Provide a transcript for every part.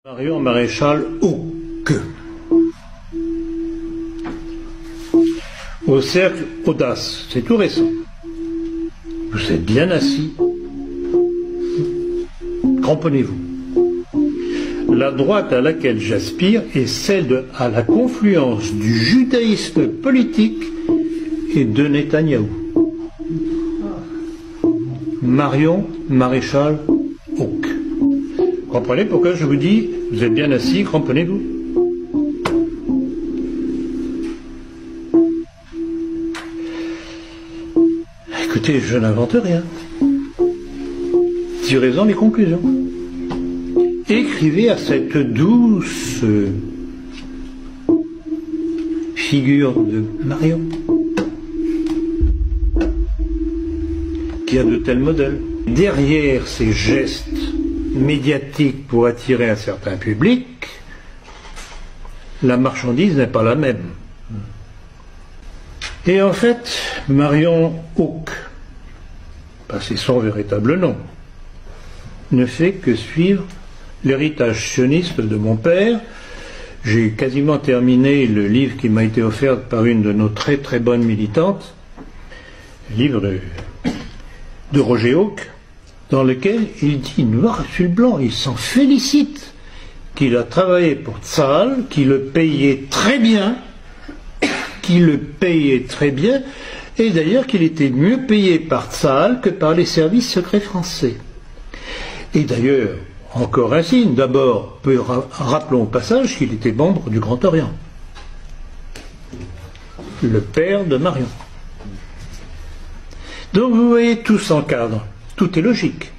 Marion Maréchal Houck. Au cercle Audace, c'est tout récent. Vous êtes bien assis. Cramponnez-vous. La droite à laquelle j'aspire est celle à la confluence du judaïsme politique et de Netanyahou. Marion Maréchal Houck. Comprenez pourquoi je vous dis, vous êtes bien assis, cramponnez-vous. Écoutez, je n'invente rien. Tirez-en les conclusions. Écrivez à cette douce figure de Marion qui a de tels modèles. Derrière ces gestes médiatiques pour attirer un certain public, la marchandise n'est pas la même. Et en fait, Marion Houck, c'est son véritable nom, ne fait que suivre l'héritage sioniste de mon père. J'ai quasiment terminé le livre qui m'a été offert par une de nos très très bonnes militantes, le livre de Roger Houck, dans lequel il dit noir sur le blanc, il s'en félicite qu'il a travaillé pour Tsahal, qu'il le payait très bien, et d'ailleurs qu'il était mieux payé par Tsahal que par les services secrets français. Et d'ailleurs, encore un signe, d'abord, rappelons au passage qu'il était membre du Grand Orient, le père de Marion. Donc vous voyez, tout s'encadre, tout est logique.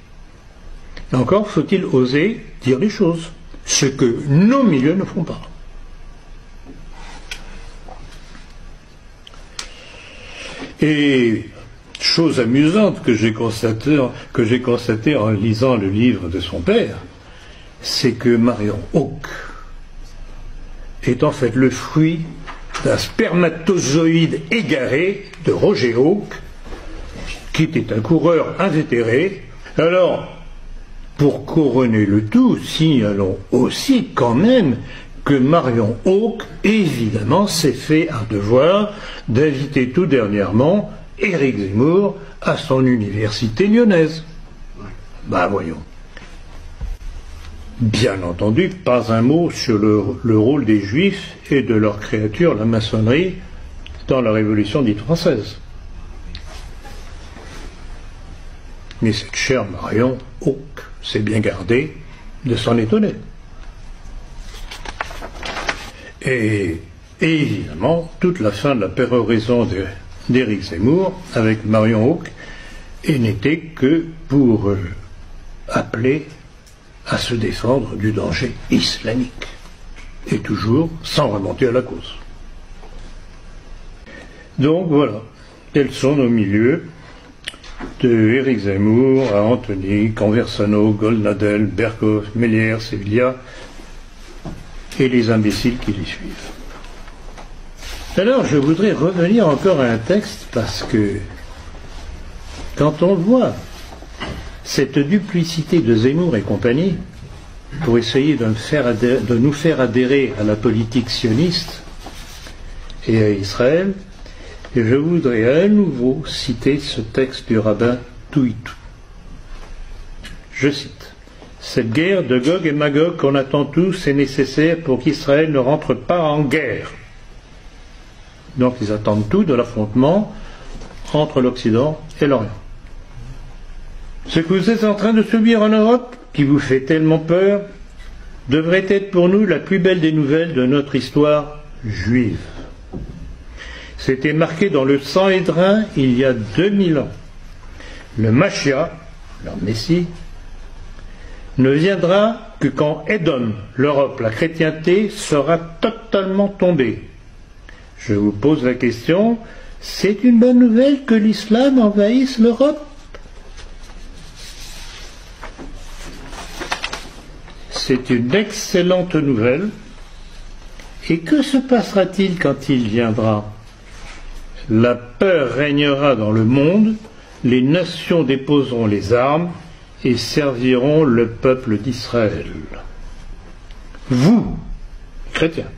Et encore faut-il oser dire les choses, ce que nos milieux ne font pas. Et chose amusante que j'ai constatée en lisant le livre de son père, c'est que Marion Houck est en fait le fruit d'un spermatozoïde égaré de Roger Houck, qui était un coureur invétéré. Alors, pour couronner le tout, signalons aussi quand même que Marion Houck, évidemment, s'est fait un devoir d'inviter tout dernièrement Éric Zemmour à son université lyonnaise. Voyons. Bien entendu, pas un mot sur le rôle des Juifs et de leur créature, la maçonnerie, dans la Révolution dite française. Mais cette chère Marion Houck s'est bien gardée de s'en étonner. Et évidemment, toute la fin de la péroraison d'Éric Zemmour avec Marion Houck n'était que pour appeler à se défendre du danger islamique, et toujours sans remonter à la cause. Donc voilà, quels sont nos milieux, de Éric Zemmour à Anthony, Conversano, Goldnadel, Berkov, Méliès, Sevilla, et les imbéciles qui les suivent. Alors je voudrais revenir encore à un texte, parce que quand on voit cette duplicité de Zemmour et compagnie pour essayer de nous faire adhérer à la politique sioniste et à Israël, et je voudrais à nouveau citer ce texte du rabbin Touitou. Je cite: « Cette guerre de Gog et Magog qu'on attend tous est nécessaire pour qu'Israël ne rentre pas en guerre. » Donc ils attendent tout de l'affrontement entre l'Occident et l'Orient. « Ce que vous êtes en train de subir en Europe, qui vous fait tellement peur, devrait être pour nous la plus belle des nouvelles de notre histoire juive. C'était marqué dans le sang hédrin il y a 2000 ans. Le Mashiach, leur Messie, ne viendra que quand Édom, l'Europe, la chrétienté, sera totalement tombée. Je vous pose la question, c'est une bonne nouvelle que l'islam envahisse l'Europe? C'est une excellente nouvelle. Et que se passera-t-il quand il viendra? La peur régnera dans le monde, les nations déposeront les armes et serviront le peuple d'Israël. vous, chrétiens,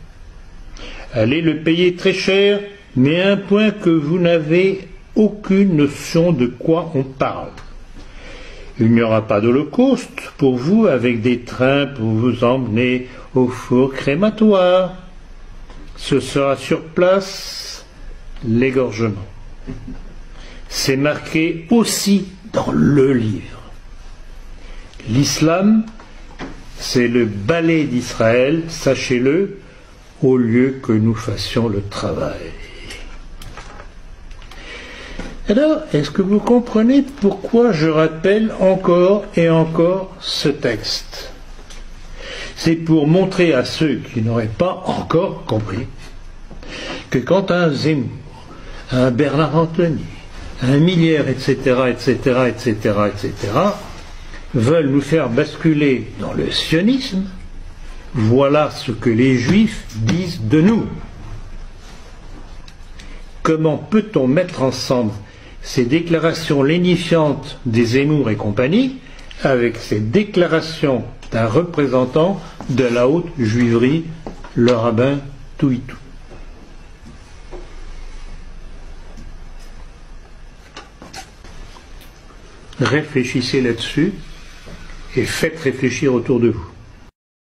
allez le payer très cher, mais à un point que vous n'avez aucune notion de quoi on parle. Il n'y aura pas d'holocauste pour vous avec des trains pour vous emmener au four crématoire. Ce sera sur place l'égorgement. C'est marqué aussi dans le livre. L'islam, c'est le balai d'Israël, sachez-le, au lieu que nous fassions le travail. Alors, est-ce que vous comprenez pourquoi je rappelle encore et encore ce texte? C'est pour montrer à ceux qui n'auraient pas encore compris que quand un Zemmour, un Bernard Anthony, un Millière, etc., veulent nous faire basculer dans le sionisme, voilà ce que les Juifs disent de nous. Comment peut-on mettre ensemble ces déclarations lénifiantes des Zemmour et compagnie avec ces déclarations d'un représentant de la haute juiverie, le rabbin Touitou? Réfléchissez là-dessus et faites réfléchir autour de vous.